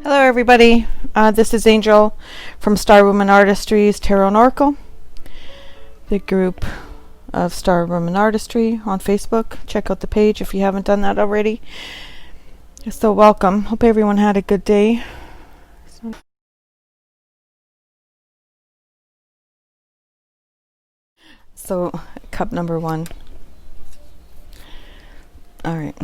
Hello everybody, this is Angel from Star Woman Artistry's Tarot and Oracle, the group of Star Woman Artistry on Facebook. Check out the page if you haven't done that already. So welcome. Hope everyone had a good day. So cup number 1. Alright.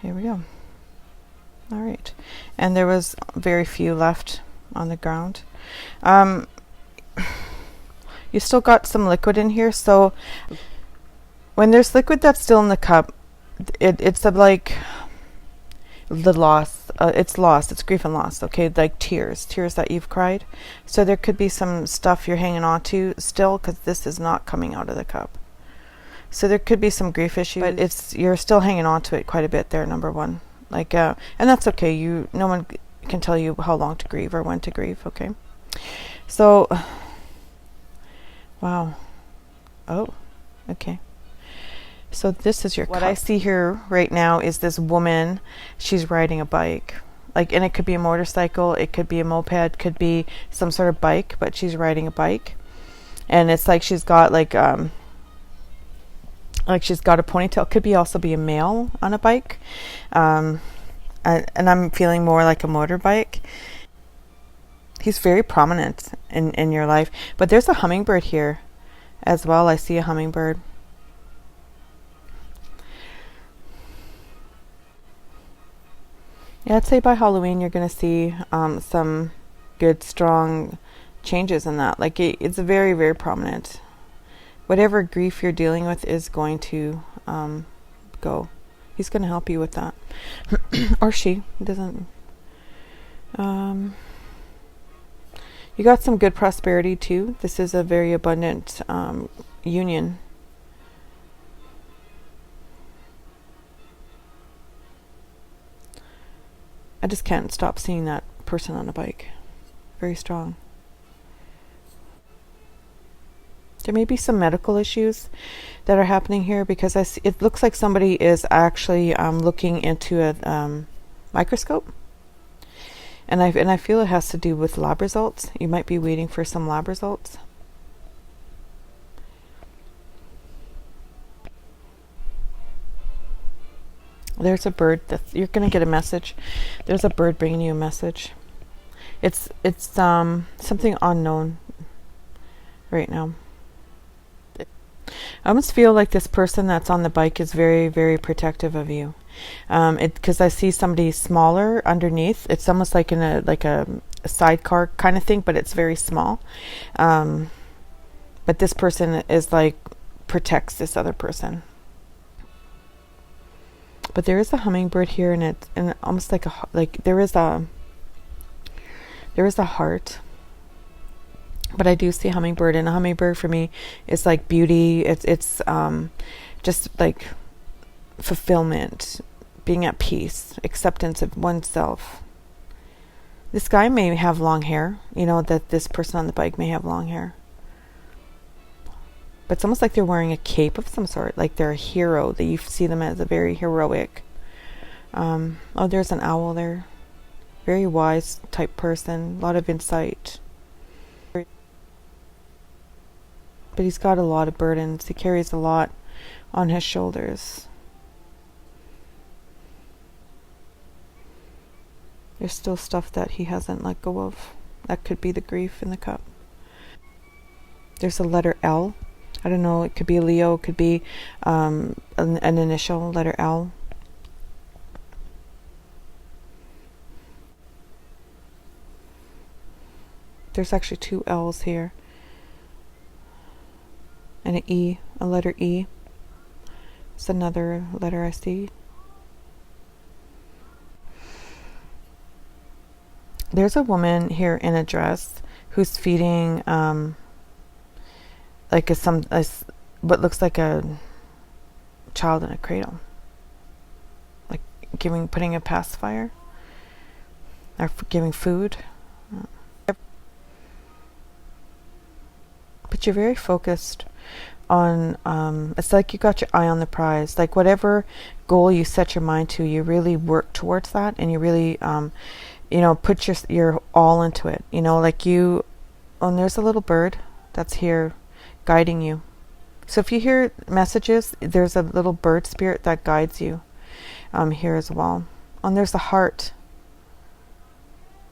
Here we go. All right, and there was very few left on the ground. You still got some liquid in here, so when there's liquid that's still in the cup, it's like the loss. It's lost. It's grief and loss. Okay, like tears that you've cried. So there could be some stuff you're hanging on to still, because this is not coming out of the cup. So there could be some grief issues, but you're still hanging on to it quite a bit there, number 1. Like, and that's okay. No one can tell you how long to grieve or when to grieve. Okay. So, wow. Oh, okay. So this is your cup. What I see here right now is this woman. She's riding a bike. Like, and it could be a motorcycle, it could be a moped, could be some sort of bike, but she's riding a bike. And it's like she's got like she's got a ponytail. Could be also be a male on a bike, and I'm feeling more like a motorbike. He's very prominent in your life, but there's a hummingbird here as well. I see a hummingbird. Yeah, I'd say by Halloween you're going to see some good strong changes in that. Like it's very, very prominent. Whatever grief you're dealing with is going to go. He's going to help you with that. Or she. It doesn't. You got some good prosperity too. This is a very abundant union. I just can't stop seeing that person on a bike. Very strong. There may be some medical issues that are happening here, because it looks like somebody is actually looking into a microscope, and I feel it has to do with lab results. You might be waiting for some lab results. There's a bird that you're going to get a message. There's a bird bringing you a message. It's something unknown right now. I almost feel like this person that's on the bike is very, very protective of you. Because I see somebody smaller underneath. It's almost like in a sidecar kind of thing, but it's very small. But this person is like protects this other person. But there is a hummingbird here, and almost like there is a heart. But I do see a hummingbird, and a hummingbird for me is like beauty. It's just like fulfillment, being at peace, acceptance of oneself. This guy may have long hair. You know that this person on the bike may have long hair. But it's almost like they're wearing a cape of some sort, like they're a hero, that you see them as a very heroic. Oh, there's an owl there. Very wise type person, a lot of insight. But he's got a lot of burdens. He carries a lot on his shoulders. There's still stuff that he hasn't let go of. That could be the grief in the cup. There's a letter L. I don't know, it could be a Leo, it could be an initial, letter L. There's actually 2 L's here. And an E, a letter E. It's another letter I see. There's a woman here in a dress who's feeding like what looks like a child in a cradle, like putting a pacifier or giving food. but you're very focused on, it's like you got your eye on the prize. Like whatever goal you set your mind to, you really work towards that, and you really, put your all into it. Like you, and there's a little bird that's here guiding you. So if you hear messages, there's a little bird spirit that guides you here as well. And there's a heart.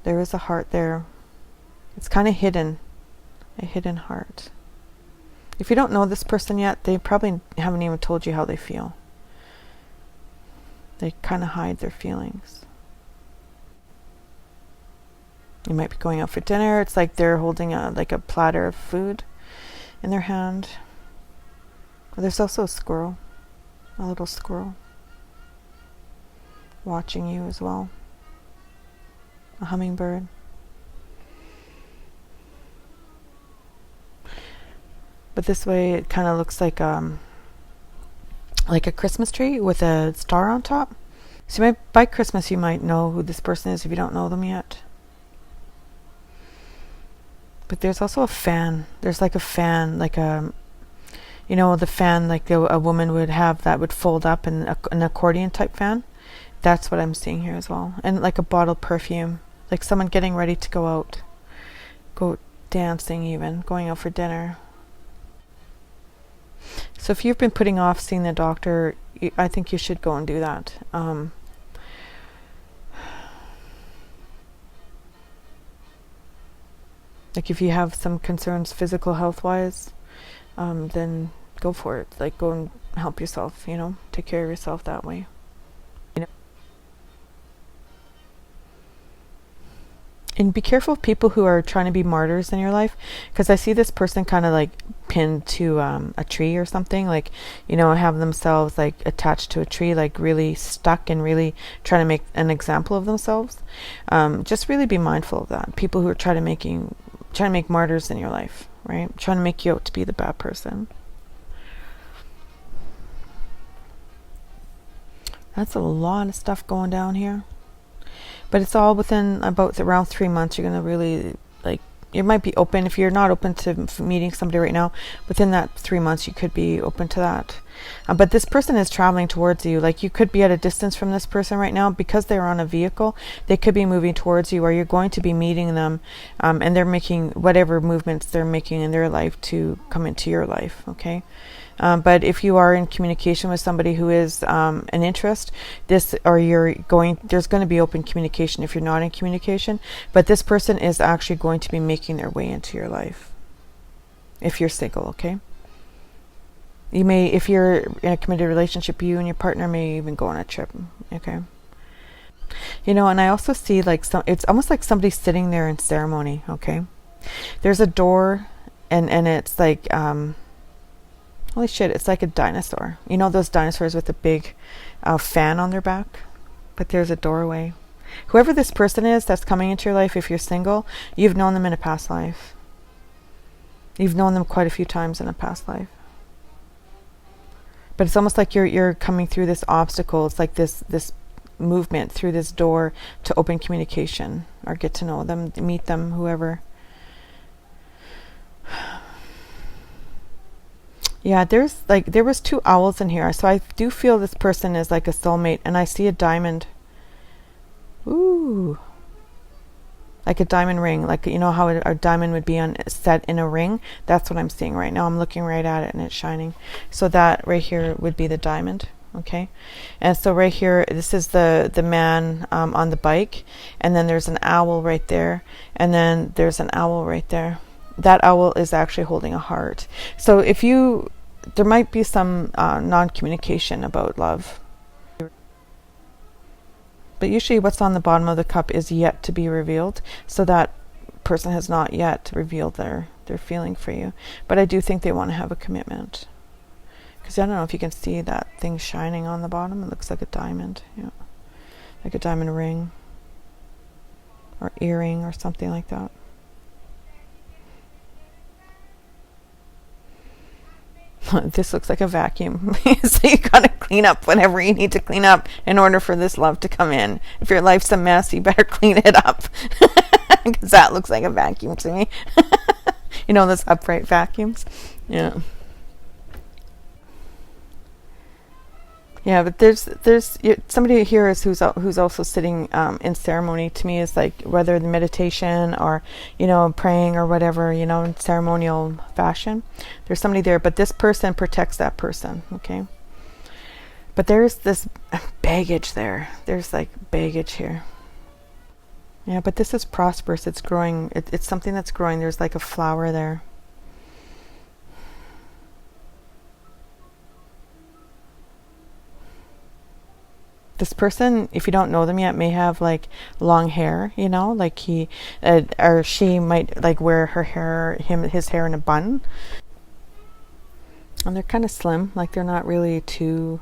There is a heart there. It's kind of hidden, a hidden heart. If you don't know this person yet, they probably haven't even told you how they feel. They kind of hide their feelings. You might be going out for dinner. It's like they're holding a platter of food in their hand. There's also a squirrel, a little squirrel, watching you as well. A hummingbird. But this way it kind of looks like a Christmas tree with a star on top. So by Christmas you might know who this person is if you don't know them yet. But there's also a fan. There's like a fan, like a, the fan like a woman would have that would fold up, and an accordion type fan. That's what I'm seeing here as well. And like a bottled perfume, like someone getting ready to go out, go dancing even, going out for dinner. So if you've been putting off seeing the doctor, I think you should go and do that. Like if you have some concerns physical health wise, then go for it. Like go and help yourself, take care of yourself that way. And be careful of people who are trying to be martyrs in your life, because I see this person kind of like pinned to a tree or something, like, have themselves like attached to a tree, like really stuck and really trying to make an example of themselves. Just really be mindful of that. People who are trying to make martyrs in your life, right? Trying to make you out to be the bad person. That's a lot of stuff going down here. But it's all within about around 3 months. You're going to really, it might be open. If you're not open to meeting somebody right now, within that 3 months, you could be open to that. But this person is traveling towards you. Like you could be at a distance from this person right now because they're on a vehicle. They could be moving towards you, or you're going to be meeting them, and they're making whatever movements they're making in their life to come into your life. Okay. But if you are in communication with somebody who is an interest, there's going to be open communication if you're not in communication. But this person is actually going to be making their way into your life. If you're single, okay? You may, if you're in a committed relationship, you and your partner may even go on a trip, okay? And I also see it's almost like somebody sitting there in ceremony, okay? There's a door, and it's like, holy shit, it's like a dinosaur. Those dinosaurs with a big fan on their back? But there's a doorway. Whoever this person is that's coming into your life, if you're single, you've known them in a past life. You've known them quite a few times in a past life. But it's almost like you're coming through this obstacle. It's like this movement through this door to open communication, or get to know them, meet them, whoever. Yeah, there was 2 owls in here, so I do feel this person is like a soulmate, and I see a diamond. Ooh. Like a diamond ring, like how a diamond would be set in a ring. That's what I'm seeing right now. I'm looking right at it and it's shining. So that right here would be the diamond, okay? And so right here, this is the man on the bike, and then there's an owl right there, and then there's an owl right there. That owl is actually holding a heart. So there might be some non-communication about love. But usually what's on the bottom of the cup is yet to be revealed. So that person has not yet revealed their feeling for you. But I do think they want to have a commitment. Because I don't know if you can see that thing shining on the bottom. It looks like a diamond. Yeah, like a diamond ring. Or earring or something like that. This looks like a vacuum. So you gotta clean up whatever you need to clean up in order for this love to come in. If your life's a mess, you better clean it up. Because that looks like a vacuum to me. You know, those upright vacuums. Yeah. Yeah, but somebody here is who's also sitting in ceremony. To me, is like whether the meditation or praying or whatever, in ceremonial fashion. There's somebody there, but this person protects that person. Okay, but there's this baggage there. There's like baggage here. Yeah, but this is prosperous. It's growing. It's something that's growing. There's like a flower there. This person, if you don't know them yet, may have like long hair, like he or she might like wear his hair in a bun. And they're kind of slim, like they're not really too,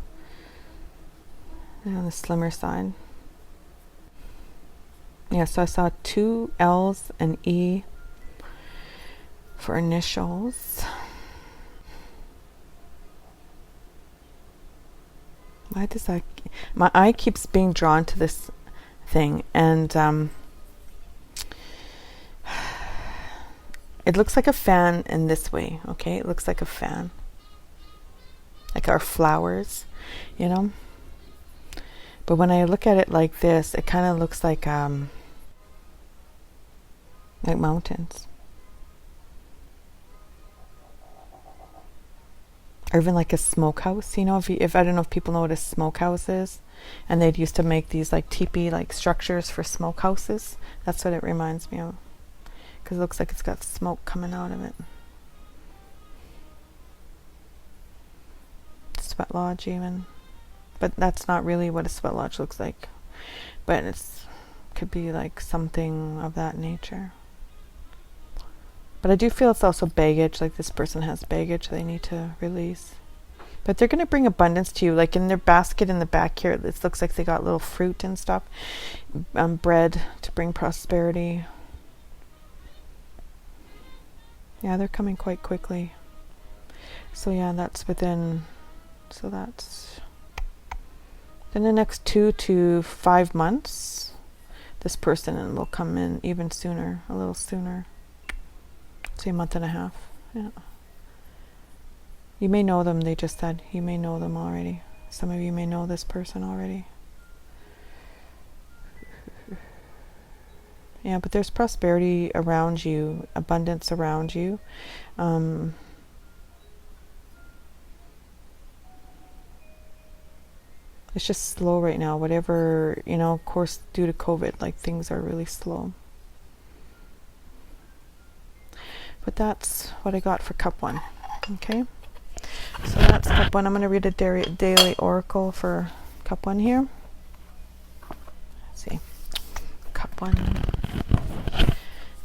on the slimmer side. Yeah, so I saw 2 L's and E for initials. Why does that... My eye keeps being drawn to this thing, and it looks like a fan in this way, okay? It looks like a fan. Like our flowers, But when I look at it like this, it kind of looks like mountains. Or even like a smokehouse, if I don't know if people know what a smokehouse is, and they'd used to make these like teepee like structures for smokehouses. That's what it reminds me of, because it looks like it's got smoke coming out of it. Sweat lodge even, but that's not really what a sweat lodge looks like, but could be like something of that nature. But I do feel it's also baggage, like this person has baggage they need to release. But they're going to bring abundance to you, like in their basket in the back here. It looks like they got little fruit and stuff, bread to bring prosperity. Yeah, they're coming quite quickly. So yeah, that's within the next 2 to 5 months. This person will come in even sooner, a little sooner. Say a month and a half. Yeah. You may know them, they just said. You may know them already. Some of you may know this person already. Yeah, but there's prosperity around you, abundance around you. It's just slow right now. Whatever, of course, due to COVID, like things are really slow. But that's what I got for cup 1. Okay, so that's cup 1. I'm going to read a daily oracle for cup 1 here. Let's see. Cup 1.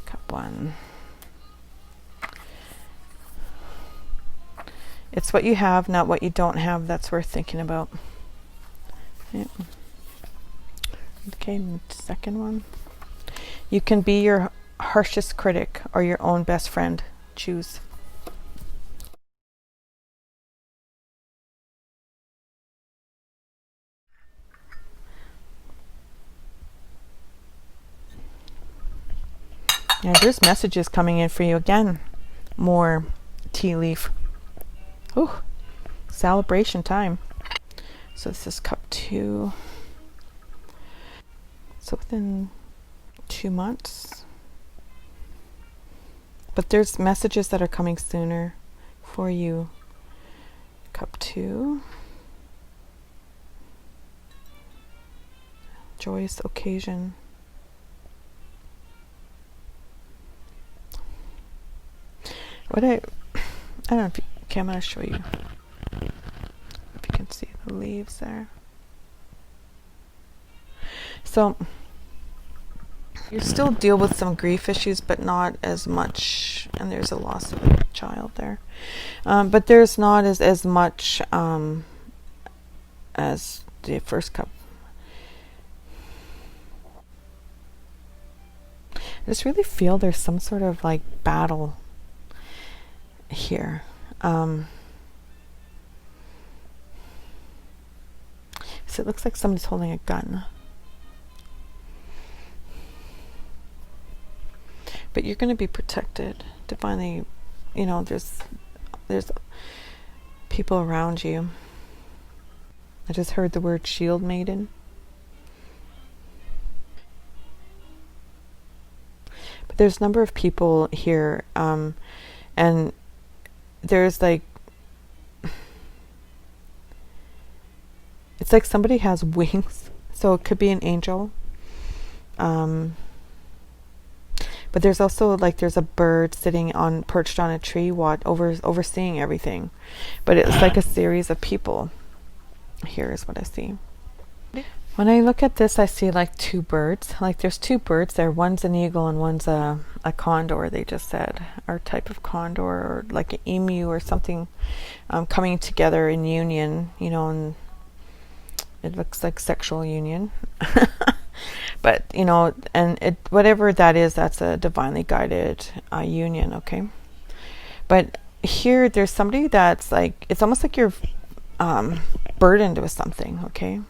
Cup 1. It's what you have, not what you don't have, that's worth thinking about. Yep. Okay, second one. You can be your harshest critic or your own best friend. Choose. Yeah, there's messages coming in for you again. More tea leaf. Ooh, celebration time. So this is cup 2. So within 2 months. But there's messages that are coming sooner for you. Cup 2. Joyous occasion. I don't know if okay, I'm going to show you. If you can see the leaves there. So you still deal with some grief issues, but not as much. And there's a loss of a child there. But there's not as much as the first cup. I just really feel there's some sort of like battle here. So it looks like somebody's holding a gun. But But you're going to be protected. Divinely, you know, there's people around you. I just heard the word shield maiden. But there's a number of people here, and there's like, it's like somebody has wings, so it could be an angel. But there's also like there's a bird sitting perched on a tree, overseeing everything. But it's like a series of people. Here is what I see. When I look at this, I see like two birds. Like there's two birds there. One's an eagle and one's a condor, they just said. Or type of condor, or like an emu or something, coming together in union, you know, and it looks like sexual union. But, you know, and whatever that is, that's a divinely guided union, okay? But here, there's somebody that's like, it's almost like you're burdened with something, okay?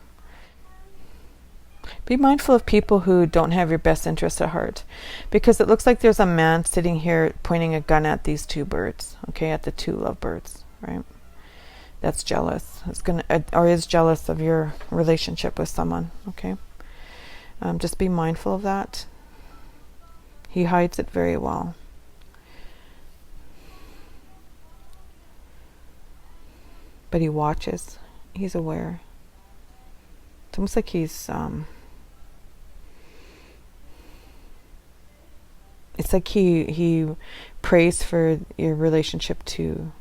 Be mindful of people who don't have your best interest at heart, because it looks like there's a man sitting here pointing a gun at these two birds, okay, at the two lovebirds, right? That's jealous. Or is jealous of your relationship with someone, okay? Just be mindful of that. He hides it very well. But he watches. He's aware. It's almost like he's it's like he prays for your relationship to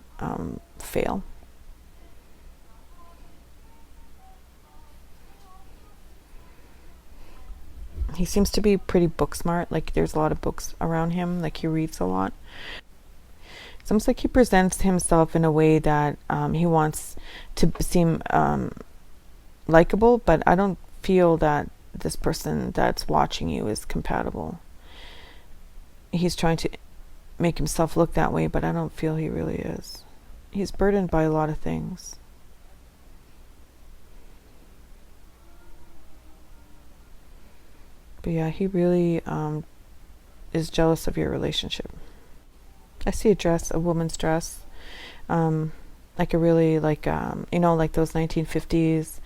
fail. He seems to be pretty book smart. Like there's a lot of books around him. Like he reads a lot. It's almost like he presents himself in a way that he wants to seem likable, but I don't feel that this person that's watching you is compatible. He's trying to make himself look that way, but I don't feel he really is. He's burdened by a lot of things. But yeah, he really is jealous of your relationship. I see a dress, a woman's dress, like a really like you know, like those 1950s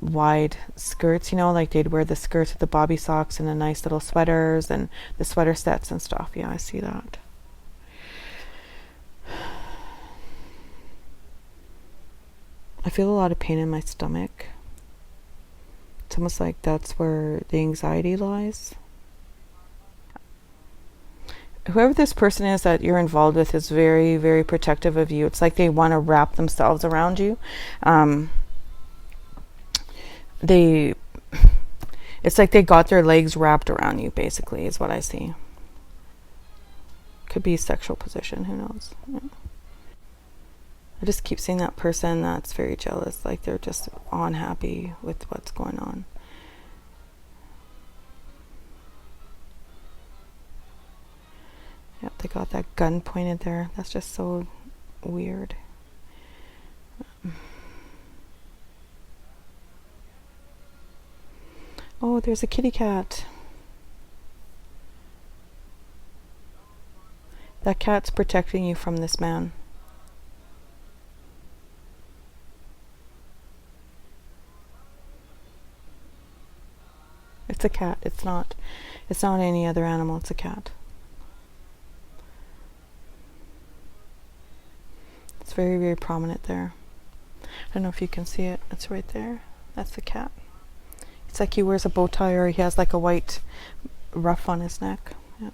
wide skirts. You know, like they'd wear the skirts with the bobby socks and the nice little sweaters and the sweater sets and stuff. Yeah, I see that. I feel a lot of pain in my stomach. It's almost like that's where the anxiety lies. Whoever this person is that you're involved with is very, very protective of you. It's like they want to wrap themselves around you. It's like they got their legs wrapped around you, basically, is what I see. Could be a sexual position, who knows? Yeah. I just keep seeing that person that's very jealous, like they're just unhappy with what's going on. Yep, they got that gun pointed there. That's just so weird. Oh, there's a kitty cat. That cat's protecting you from this man. It's a cat. It's not any other animal. It's a cat. It's very, very prominent there. I don't know if you can see it. It's right there. That's the cat. It's like he wears a bow tie, or he has like a white ruff on his neck. Yeah.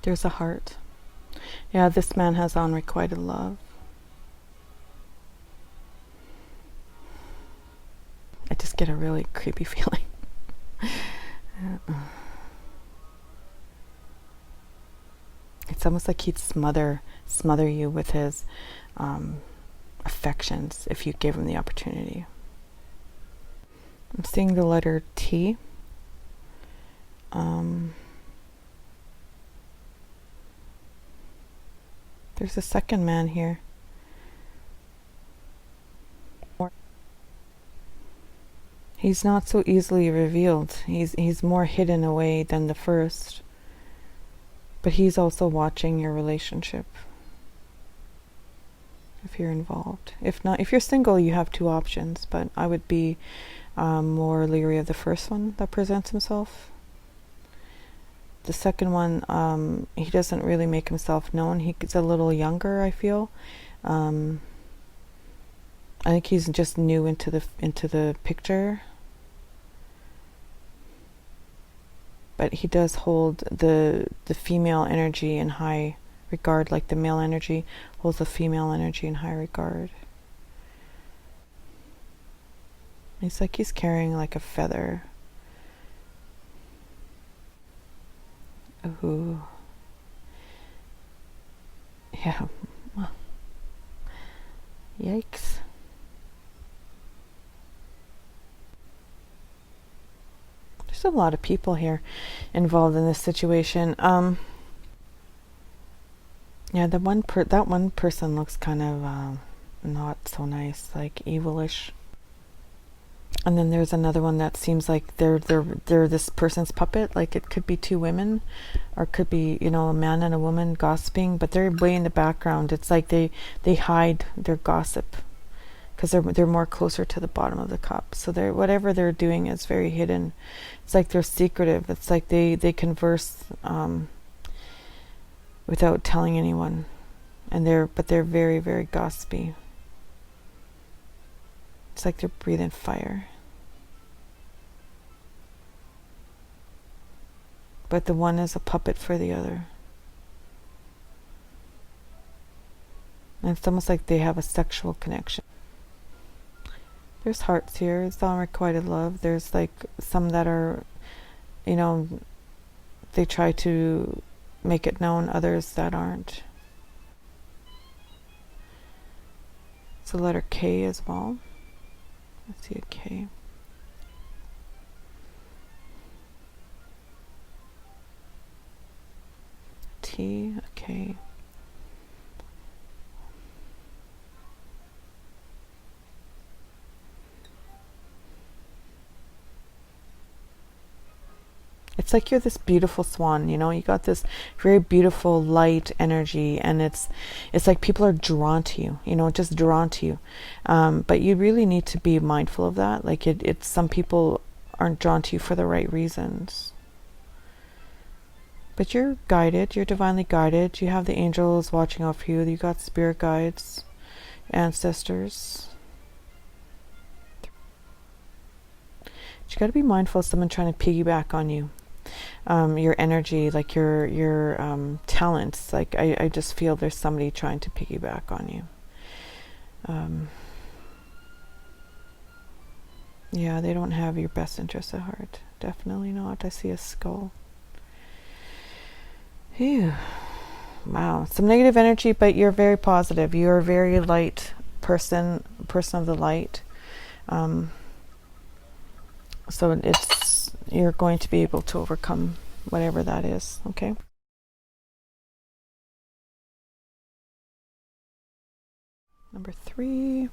There's a heart. Yeah, this man has unrequited love. I just get a really creepy feeling. It's almost like he'd smother you with his affections if you gave him the opportunity. I'm seeing the letter T. There's a second man here. He's not so easily revealed. He's more hidden away than the first. But he's also watching your relationship if you're involved. If not, if you're single, you have two options, but I would be more leery of the first one that presents himself. The second one, he doesn't really make himself known. He's a little younger, I feel. I think he's just new into the picture. But he does hold the female energy in high regard, like the male energy holds the female energy in high regard. It's like he's carrying like a feather. Ooh. Yeah. Yikes. There's a lot of people here involved in this situation. Yeah, that one person looks kind of not so nice, like evilish. And then there's another one that seems like they're this person's puppet. Like it could be two women, or it could be, you know, a man and a woman gossiping, but they're way in the background. It's like they hide their gossip because they're more closer to the bottom of the cup. So whatever they're doing is very hidden. It's like they're secretive. It's like they converse without telling anyone, and they're very, very gossipy. It's like they're breathing fire. But the one is a puppet for the other. And it's almost like they have a sexual connection. There's hearts here. It's unrequited love. There's like some that are, you know, they try to make it known, others that aren't. It's a letter K as well. I see a K. T, a K. It's like you're this beautiful swan, you know, you got this very beautiful light energy, and it's like people are drawn to you, you know, just drawn to you. But you really need to be mindful of that. Like it's some people aren't drawn to you for the right reasons. But you're guided, you're divinely guided. You have the angels watching out for you. You got spirit guides, ancestors. But you got to be mindful of someone trying to piggyback on you. Your energy, like your talents. Like I just feel there's somebody trying to piggyback on you. Yeah, they don't have your best interest at heart. Definitely not. I see a skull. Phew. Wow. Some negative energy, but you're very positive. You're a very light person of the light. So you're going to be able to overcome whatever that is, okay? Number 3.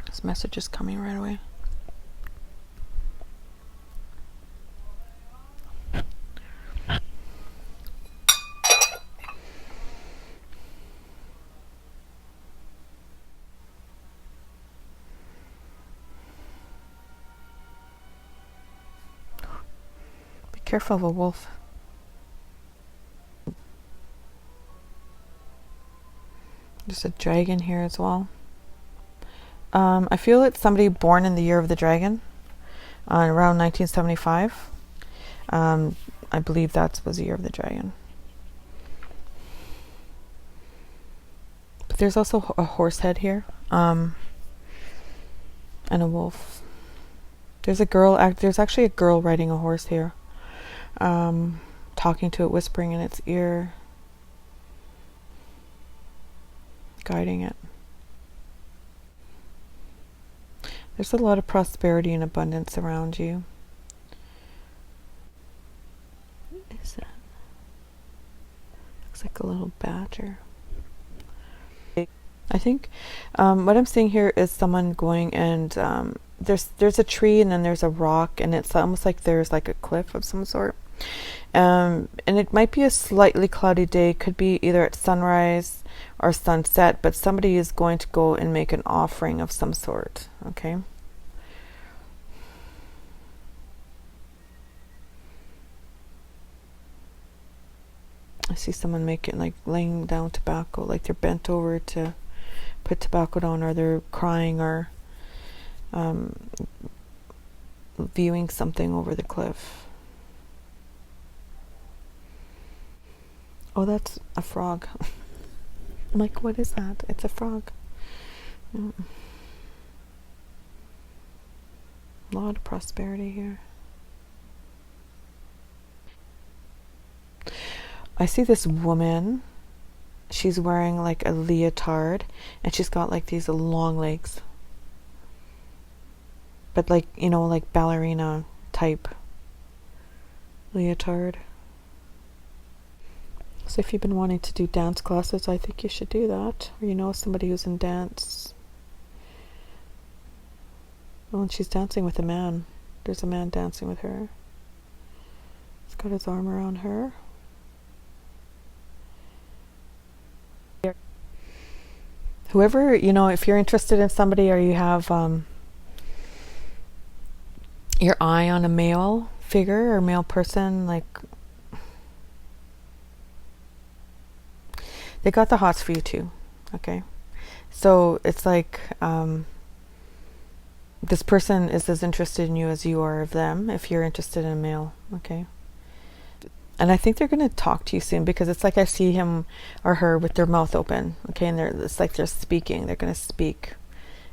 This message is coming right away. Careful of a wolf. There's a dragon here as well. I feel it's somebody born in the year of the dragon, around 1975. I believe that was the year of the dragon. But there's also a horse head here, and a wolf. There's actually a girl riding a horse here. Talking to it, whispering in its ear, guiding it. There's a lot of prosperity and abundance around you. What is that? Looks like a little badger. I think what I'm seeing here is someone going and there's a tree and then there's a rock, and it's almost like there's like a cliff of some sort. And it might be a slightly cloudy day, could be either at sunrise or sunset, but somebody is going to go and make an offering of some sort, okay? I see someone making, like, laying down tobacco, like they're bent over to put tobacco down, or they're crying, or viewing something over the cliff. Oh, that's a frog. I'm like, what is that? It's a frog. A lot of prosperity here. I see this woman. She's wearing like a leotard, and she's got like these long legs. But like, you know, like ballerina type leotard. So if you've been wanting to do dance classes, I think you should do that. Or you know somebody who's in dance. Oh, and she's dancing with a man. There's a man dancing with her. He's got his arm around her. Whoever, you know, if you're interested in somebody, or you have your eye on a male figure or male person, like, they got the hots for you too, okay? So it's like this person is as interested in you as you are of them, if you're interested in a male, okay? And I think they're going to talk to you soon, because it's like I see him or her with their mouth open, okay? And it's like they're speaking. They're going to speak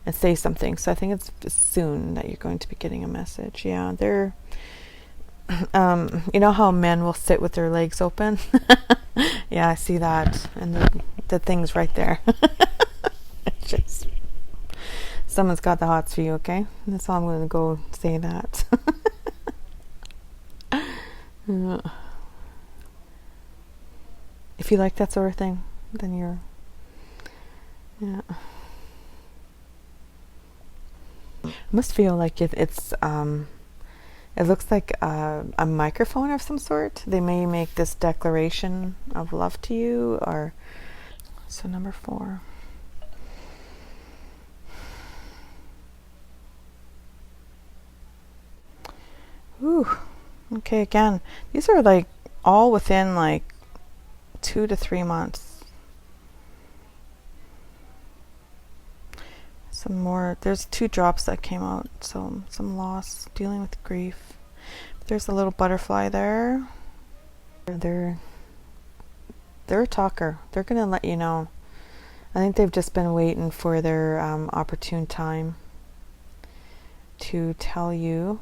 and say something. So I think it's soon that you're going to be getting a message. Yeah, they're... you know how men will sit with their legs open? Yeah, I see that. And the thing's right there. Just, someone's got the hots for you, okay? That's all I'm going to go say that. If you like that sort of thing, then you're... Yeah. I must feel like it's... it looks like a microphone of some sort. They may make this declaration of love to you, or... So number 4. Ooh. Okay, again, these are like all within like 2 to 3 months. Some more. There's 2 drops that came out, so some loss, dealing with grief. There's a little butterfly there. They're a talker. They're gonna let you know. I think they've just been waiting for their opportune time to tell you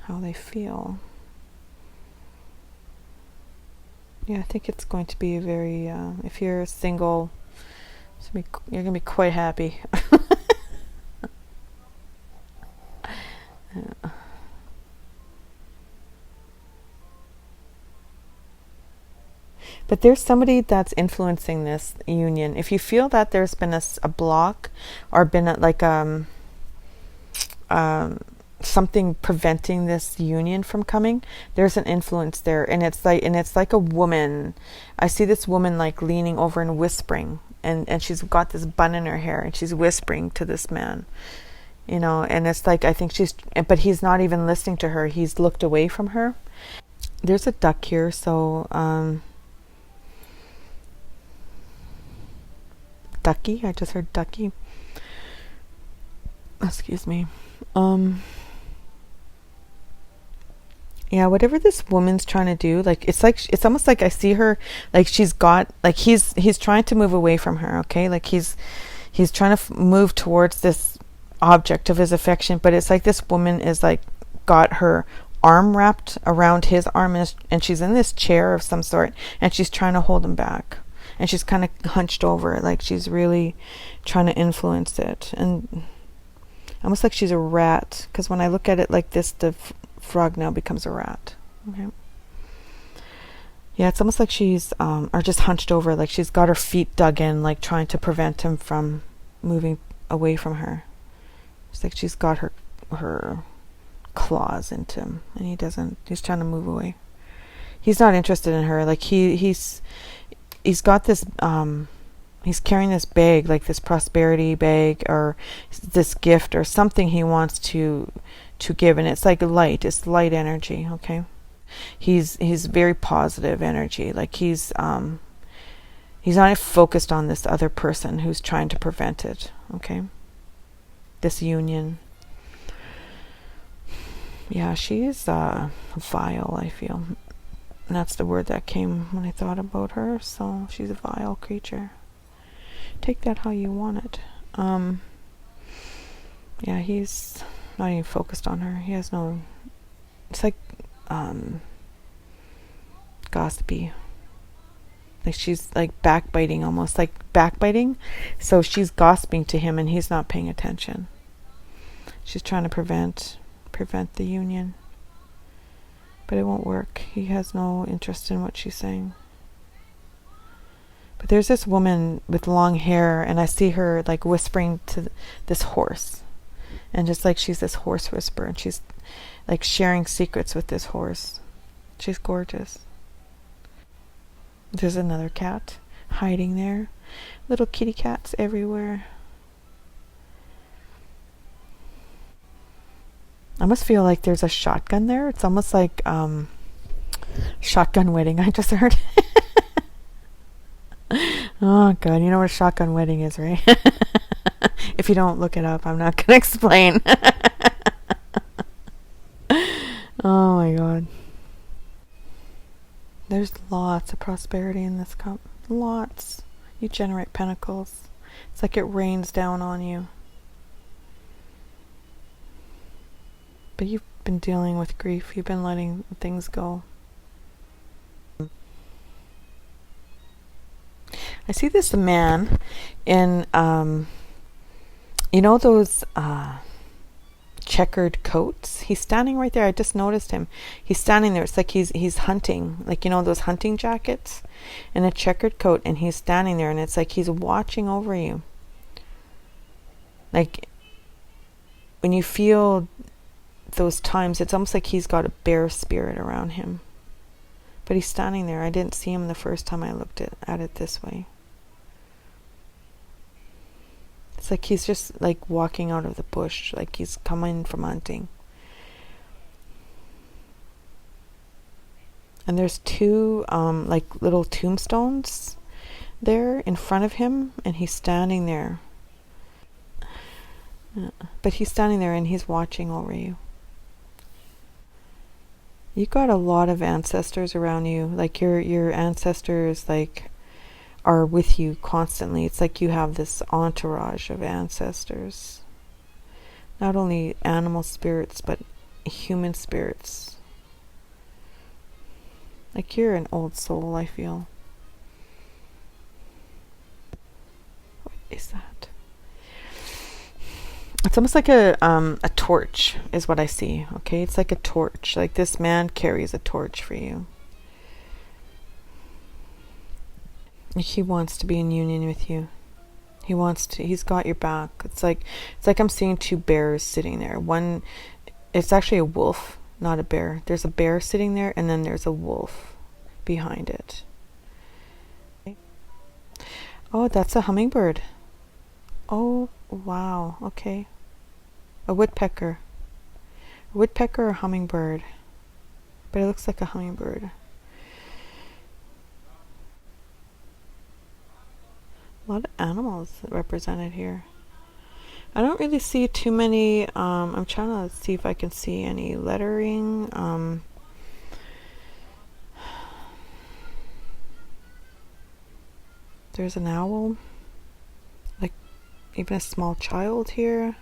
how they feel. Yeah, I think it's going to be a very, if you're single, you're going to be quite happy. Yeah. But there's somebody that's influencing this union. If you feel that there's been a block, or been like something preventing this union from coming, there's an influence there, and it's like a woman. I see this woman like leaning over and whispering, and she's got this bun in her hair, and she's whispering to this man, you know, and it's like, I think but he's not even listening to her. He's looked away from her. There's a duck here, so ducky, I just heard ducky. Excuse me. Yeah, whatever this woman's trying to do, like it's almost like I see her, like she's got, like he's trying to move away from her, okay? Like he's trying to move towards this object of his affection, but it's like this woman is like got her arm wrapped around his arm, and she's in this chair of some sort, and she's trying to hold him back, and she's kind of hunched over, like she's really trying to influence it, and almost like she's a rat, because when I look at it like this, the frog now becomes a rat. Okay. Yeah, it's almost like she's or just hunched over, like she's got her feet dug in, like trying to prevent him from moving away from her. It's like she's got her claws into him, and he's trying to move away. He's not interested in her. Like he's got this he's carrying this bag, like this prosperity bag or this gift or something he wants to give, and it's like light. It's light energy, okay? He's very positive energy. Like he's not focused on this other person who's trying to prevent it, okay? This union. Yeah, she's vile, I feel. And that's the word that came when I thought about her. So she's a vile creature. Take that how you want it. Yeah, he's not even focused on her. He has no... It's like gossipy. Like she's like backbiting, almost like backbiting. So she's gossiping to him and he's not paying attention. She's trying to prevent the union. But it won't work. He has no interest in what she's saying. But there's this woman with long hair, and I see her like whispering to this horse. And just like she's this horse whisperer, and she's like sharing secrets with this horse. She's gorgeous. There's another cat hiding there. Little kitty cats everywhere. I almost feel like there's a shotgun there. It's almost like shotgun wedding. I just heard. Oh God, you know what a shotgun wedding is, right? If you don't look it up, I'm not gonna explain. Oh my God. There's lots of prosperity in this cup. Lots. You generate pentacles. It's like it rains down on you. But you've been dealing with grief. You've been letting things go. I see this man in, you know those checkered coats? He's standing right there. I just noticed him. He's standing there. It's like he's hunting. Like, you know, those hunting jackets in a checkered coat, and he's standing there, and it's like he's watching over you. Like, when you feel those times, it's almost like he's got a bear spirit around him. But he's standing there. I didn't see him the first time I looked at it this way. It's like he's just like walking out of the bush, like he's coming from hunting. And there's two like little tombstones there in front of him, and he's standing there. But he's standing there and he's watching over you. You got a lot of ancestors around you. Like your ancestors like are with you constantly. It's like you have this entourage of ancestors. Not only animal spirits, but human spirits. Like you're an old soul, I feel. What is that? It's almost like a torch is what I see. Okay, it's like a torch. Like this man carries a torch for you. He wants to be in union with you. He's got your back. It's like I'm seeing two bears sitting there. One, it's actually a wolf, not a bear. There's a bear sitting there, and then there's a wolf behind it. Oh, that's a hummingbird. Oh, wow. Okay. A woodpecker. A woodpecker or hummingbird. But it looks like a hummingbird. A lot of animals represented here. I don't really see too many. I'm trying to see if I can see any lettering. There's an owl. Like even a small child here.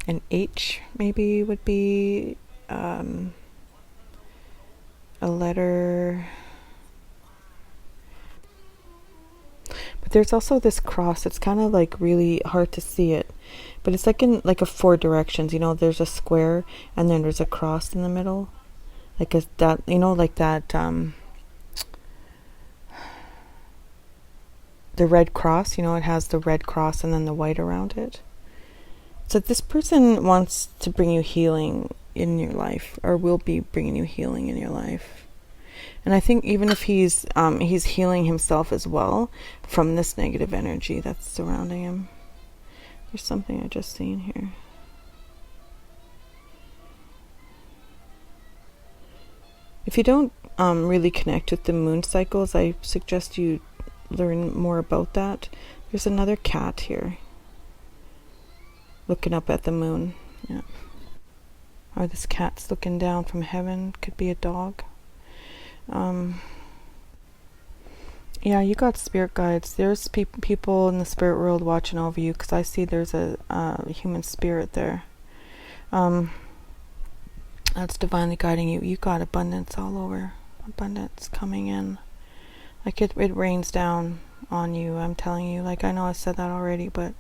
An H maybe would be a letter. But there's also this cross. It's kind of like really hard to see it. But it's like in like a 4 directions. You know, there's a square and then there's a cross in the middle. like a, that, you know, like that, the red cross, you know, it has the red cross and then the white around it. So this person wants to bring you healing in your life, or will be bringing you healing in your life. And I think even if he's healing himself as well from this negative energy that's surrounding him. There's something I just seen here. If you don't really connect with the moon cycles, I suggest you learn more about that. There's another cat here looking up at the moon. Yeah. Or this cat's looking down from heaven. Could be a dog. Yeah, you got spirit guides. There's people in the spirit world watching over you, because I see there's a human spirit there. That's divinely guiding you. You got abundance all over. Abundance coming in. Like it rains down on you, I'm telling you. Like, I know I said that already, but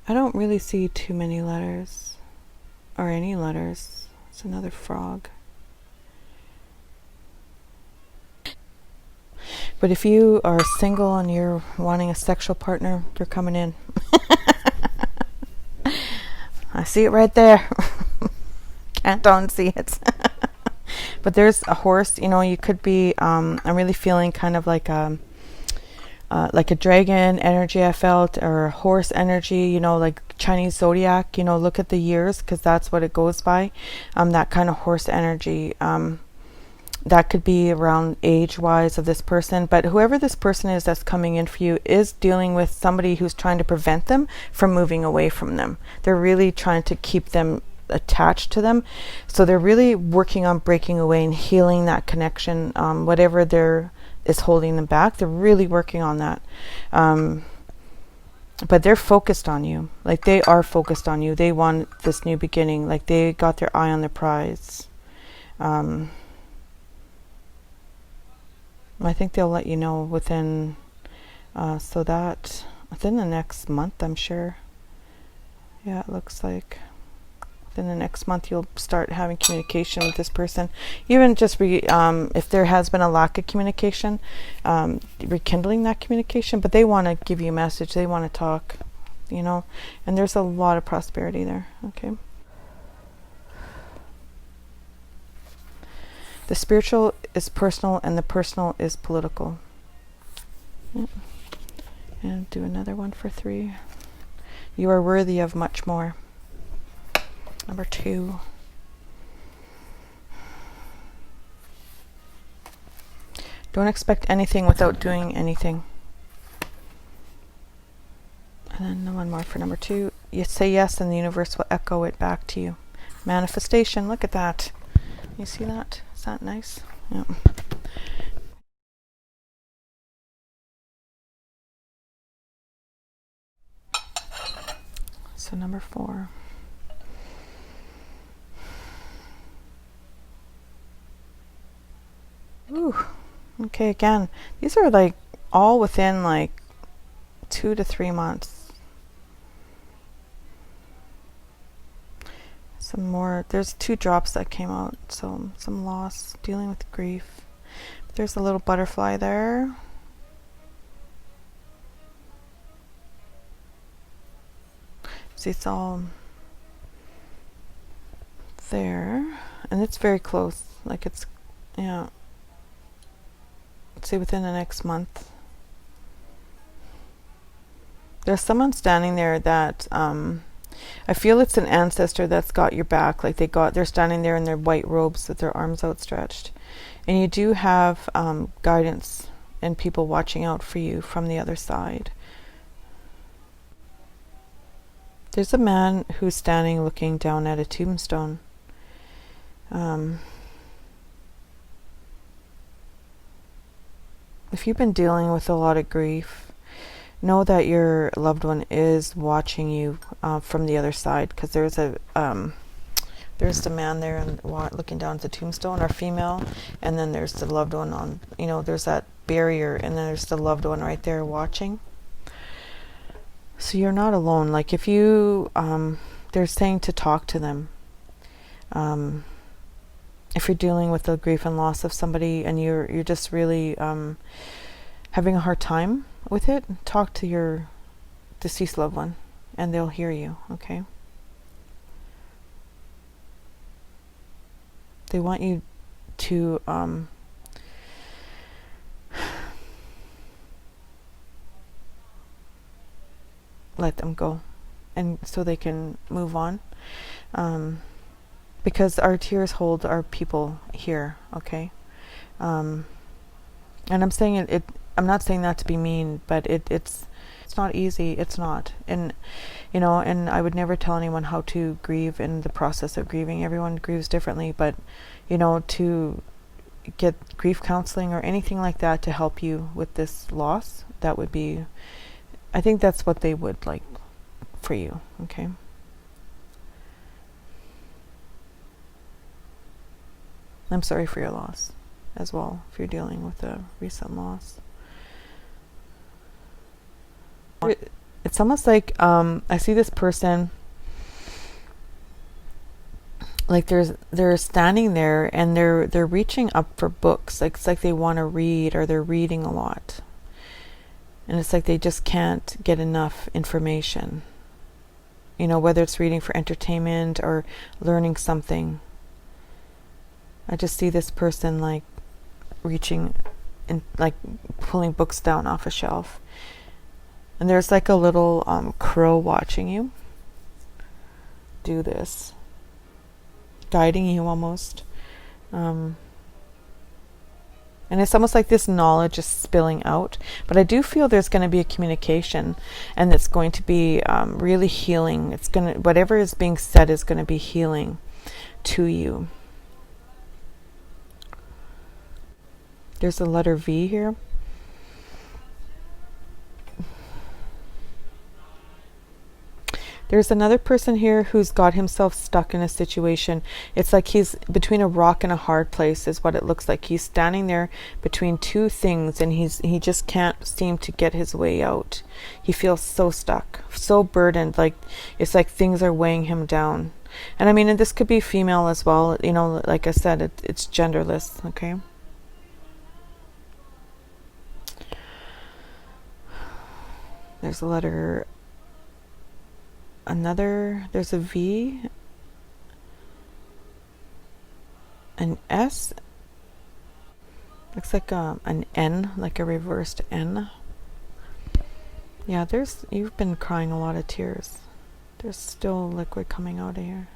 I don't really see too many letters. Or any letters. It's another frog. But if you are single and you're wanting a sexual partner, they're coming in. I see it right there. Can't unsee it. But there's a horse, you know, you could be, I'm really feeling kind of like a dragon energy I felt, or a horse energy, you know, like Chinese zodiac, you know, look at the years, because that's what it goes by. That kind of horse energy, that could be around age-wise of this person. But whoever this person is that's coming in for you is dealing with somebody who's trying to prevent them from moving away from them. They're really trying to keep them attached to them. So they're really working on breaking away and healing that connection. Whatever is holding them back, they're really working on that. But they're focused on you. Like, they are focused on you. They want this new beginning. Like, they got their eye on the prize. I think they'll let you know within within the next month, I'm sure. Yeah, it looks like within the next month you'll start having communication with this person. Even just if there has been a lack of communication, rekindling that communication. But they want to give you a message. They want to talk, you know. And there's a lot of prosperity there. Okay. The spiritual is personal and the personal is political. Yep. And do another one for 3. You are worthy of much more. Number 2. Don't expect anything without doing anything. And then one more for number 2. You say yes and the universe will echo it back to you. Manifestation, look at that. You see that? Is that nice? Yeah. So number 4. Ooh. Okay, again, these are like all within like 2 to 3 months. Some more. There's 2 drops that came out. So some loss, dealing with grief. There's a little butterfly there. See, it's all there, and it's very close. Like, it's, yeah. Let's say within the next month. There's someone standing there that I feel it's an ancestor that's got your back. Like, they're standing there in their white robes with their arms outstretched. And you do have guidance and people watching out for you from the other side. There's a man who's standing looking down at a tombstone. If you've been dealing with a lot of grief, know that your loved one is watching you from the other side, because there's the man there and looking down at the tombstone, or female, and then there's the loved one on, you know, there's that barrier, and then there's the loved one right there watching. So you're not alone. Like, if you they're saying to talk to them, if you're dealing with the grief and loss of somebody and you're just really having a hard time with it, talk to your deceased loved one and they'll hear you, okay? They want you to let them go, and so they can move on, because our tears hold our people here, okay? And I'm saying it I'm not saying that to be mean, but it's not easy. It's not. And and I would never tell anyone how to grieve in the process of grieving. Everyone grieves differently, but to get grief counseling or anything like that to help you with this loss, that would be, I think that's what they would like for you, okay? I'm sorry for your loss as well, if you're dealing with a recent loss. It's almost like I see this person, like they're standing there and they're reaching up for books. Like it's like they want to read, or they're reading a lot. And it's like they just can't get enough information. Whether it's reading for entertainment or learning something. I just see this person like reaching and like pulling books down off a shelf. And there's like a little crow watching you do this, guiding you almost. And it's almost like this knowledge is spilling out. But I do feel there's going to be a communication, and it's going to be really healing. Whatever is being said is going to be healing to you. There's a letter V here. There's another person here who's got himself stuck in a situation. It's like he's between a rock and a hard place is what it looks like. He's standing there between two things, and he just can't seem to get his way out. He feels so stuck, so burdened, like it's like things are weighing him down. And I mean, and this could be female as well. Like I said, it's genderless, okay? There's a letter, there's a V, an S, looks like an N, like a reversed N. Yeah, you've been crying a lot of tears. There's still liquid coming out of here.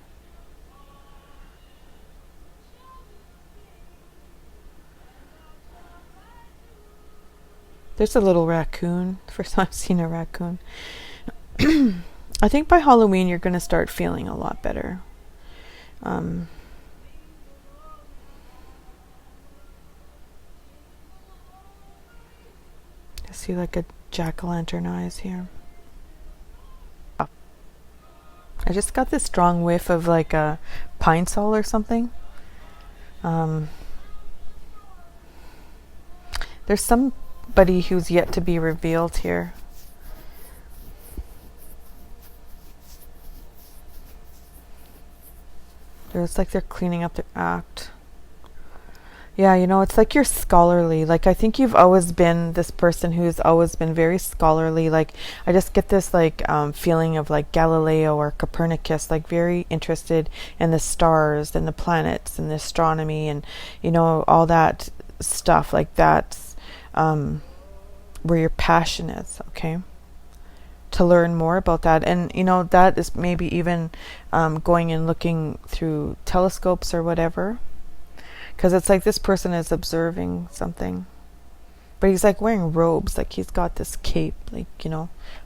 There's a little raccoon. First time I've seen a raccoon. I think by Halloween you're going to start feeling a lot better. I see like a jack-o'-lantern eyes here. I just got this strong whiff of like a pine sol or something. There's somebody who's yet to be revealed here. It's like they're cleaning up their act. Yeah, it's like you're scholarly. Like I think you've always been this person who's always been very scholarly. Like I just get this like feeling of like Galileo or Copernicus, like very interested in the stars and the planets and the astronomy and all that stuff. Like that's where your passion is, okay? To learn more about that. And that is maybe even going and looking through telescopes or whatever, because it's like this person is observing something, but he's like wearing robes, like he's got this cape, like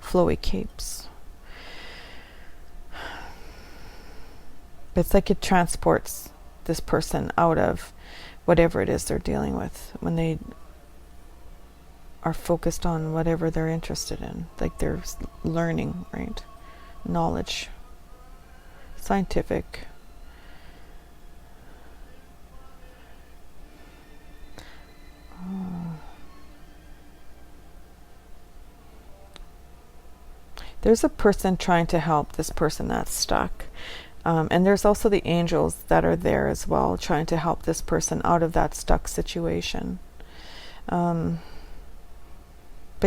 flowy capes, but it's like it transports this person out of whatever it is they're dealing with when they are focused on whatever they're interested in. Like they're learning, right? Knowledge, scientific. There's a person trying to help this person that's stuck. And there's also the angels that are there as well, trying to help this person out of that stuck situation. But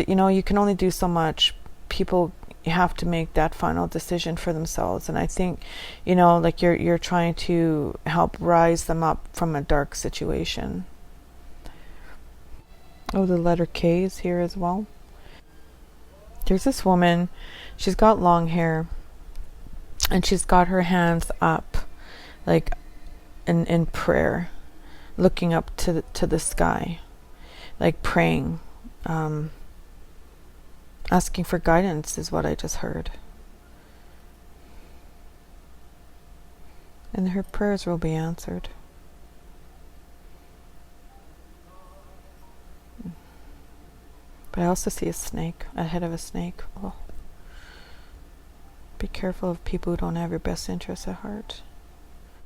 you can only do so much. People have to make that final decision for themselves. And I think, like you're trying to help rise them up from a dark situation. Oh, the letter K is here as well. There's this woman, she's got long hair, and she's got her hands up, like in prayer, looking up to the sky, like praying, asking for guidance is what I just heard. And her prayers will be answered. But I also see a snake, a head of a snake. Oh. Be careful of people who don't have your best interests at heart.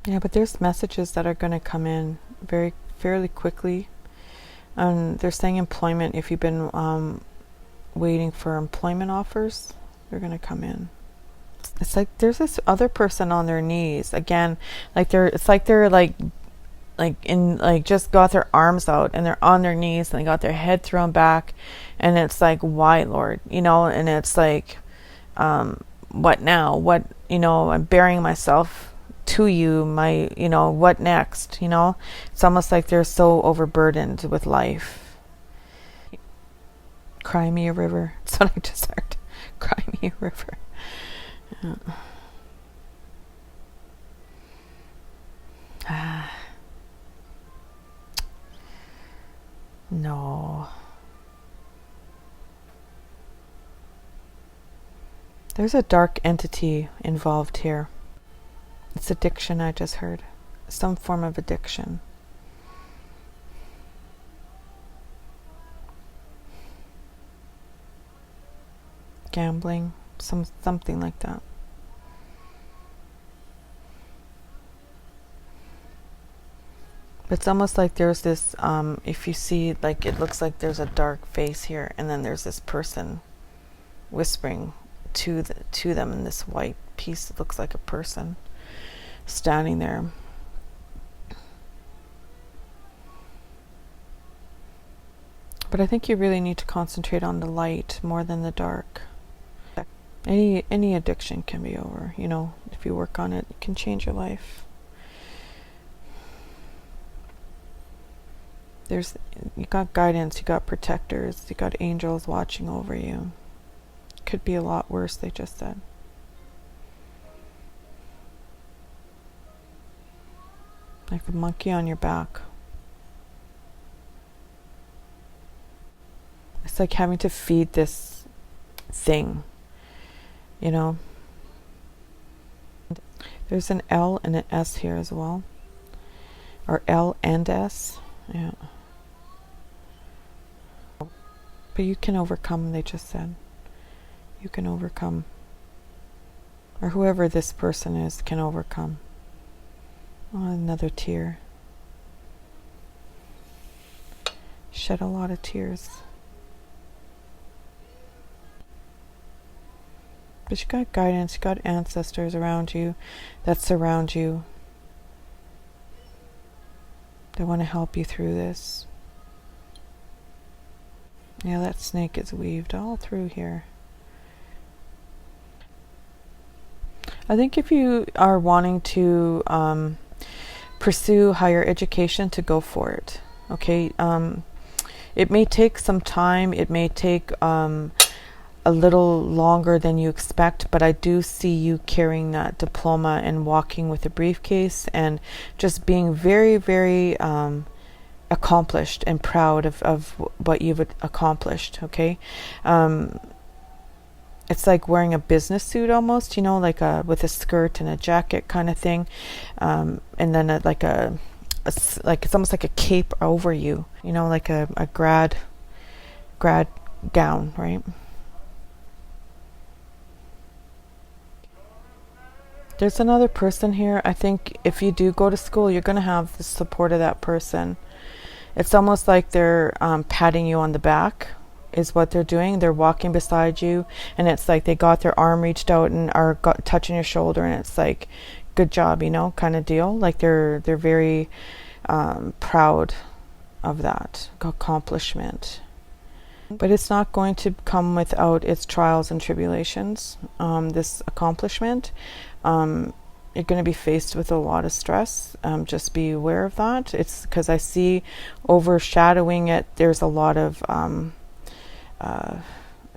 Yeah, but there's messages that are going to come in fairly quickly. They're saying employment. If you've been waiting for employment offers, they're going to come in. It's like there's this other person on their knees again. They're just got their arms out and they're on their knees and they got their head thrown back, and it's like, why, Lord? And it's like, what now? What, I'm bearing myself to you, what next? It's almost like they're so overburdened with life. Cry me a river. That's what I just heard. Cry me a river. No. There's a dark entity involved here. It's addiction, I just heard. Some form of addiction. Gambling, something like that. It's almost like there's this, if you see, like, it looks like there's a dark face here, and then there's this person whispering to them in this white piece that looks like a person standing there. But I think you really need to concentrate on the light more than the dark. Any addiction can be over, if you work on it, it can change your life. You got guidance, you got protectors, you got angels watching over you. Could be a lot worse, they just said. Like the monkey on your back. It's like having to feed this thing, There's an L and an S here as well. Or L and S. Yeah. But you can overcome, they just said. You can overcome. Or whoever this person is can overcome. Oh, another tear. Shed a lot of tears. But you got guidance, you got ancestors around you that surround you. They want to help you through this. Yeah, that snake is weaved all through here. I think if you are wanting to pursue higher education, to go for it. Okay, it may take some time. It may take a little longer than you expect, but I do see you carrying that diploma and walking with a briefcase and just being very, very accomplished and proud of what you've accomplished. Okay, it's like wearing a business suit almost, like with a skirt and a jacket kind of thing, and then like it's almost like a cape over you, like a grad gown, right? There's another person here. I think if you do go to school, you're going to have the support of that person. It's almost like they're patting you on the back is what they're doing. They're walking beside you, and it's like they got their arm reached out and are touching your shoulder, and it's like, good job, you know, kind of deal. Like they're very proud of that accomplishment. But it's not going to come without its trials and tribulations. This accomplishment, you're going to be faced with a lot of stress. Just be aware of that. It's because I see overshadowing it, there's a lot of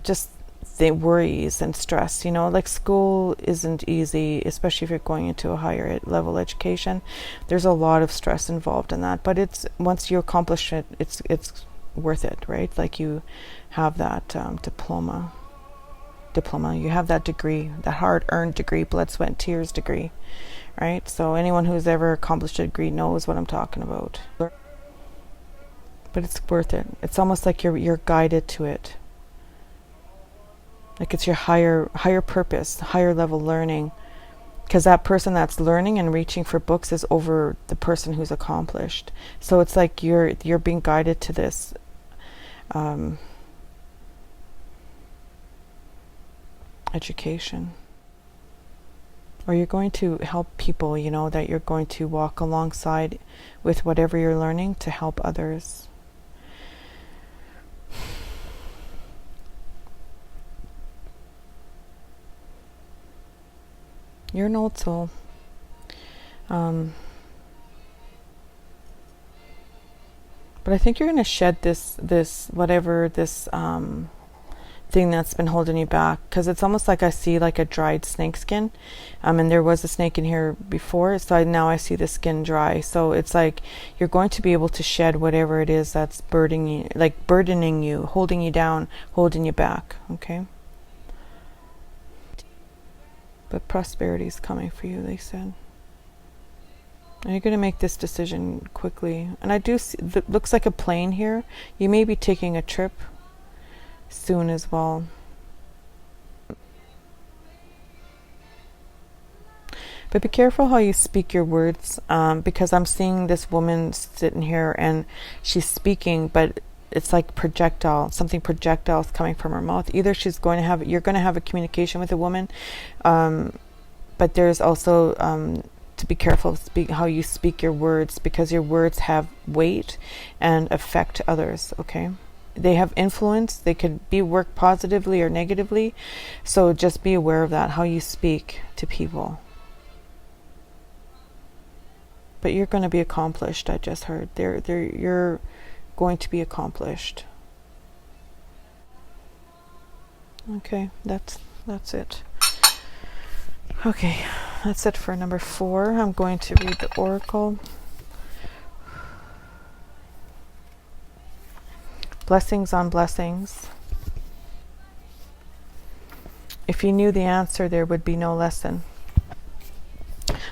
just the worries and stress, you know, like school isn't easy, especially if you're going into a higher level education. There's a lot of stress involved in that, but it's once you accomplish it, it's worth it, right? Like you have that diploma, you have that degree, that hard-earned degree, blood, sweat, and tears degree, right? So anyone who's ever accomplished a degree knows what I'm talking about. But it's worth it. It's almost like you're guided to it. Like it's your higher purpose, higher level learning. Because that person that's learning and reaching for books is over the person who's accomplished. So it's like you're being guided to this education. Or you're going to help people, you know, that you're going to walk alongside with whatever you're learning to help others. You're an old soul. But I think you're going to shed this thing that's been holding you back, because it's almost like I see like a dried snake skin, and there was a snake in here before, so now I see the skin dry. So it's like you're going to be able to shed whatever it is that's burdening you, holding you down, holding you back. Okay. But prosperity is coming for you, they said. And you're going to make this decision quickly. And I do see, looks like a plane here. You may be taking a trip soon as well. But be careful how you speak your words, because I'm seeing this woman sitting here and she's speaking, but it's like something projectile is coming from her mouth. Either you're going to have a communication with a woman, but there's also to be careful of how you speak your words, because your words have weight and affect others. Okay, they have influence. They could work positively or negatively. So just be aware of that, how you speak to people. But you're going to be accomplished. I just heard you're going to be accomplished. Okay, that's it. Okay, that's it for number 4. I'm going to read the oracle. Blessings on blessings. If you knew the answer, there would be no lesson.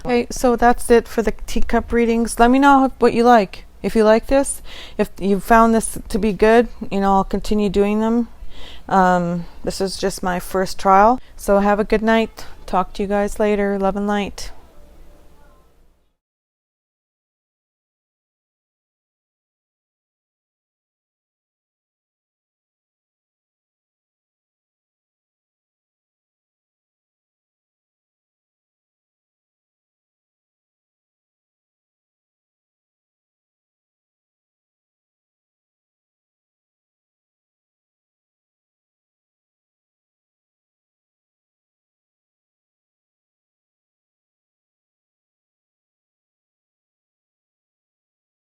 Okay, so that's it for the teacup readings. Let me know what you like. If you like this, if you found this to be good, you know, I'll continue doing them. This is just my first trial. So have a good night. Talk to you guys later. Love and light.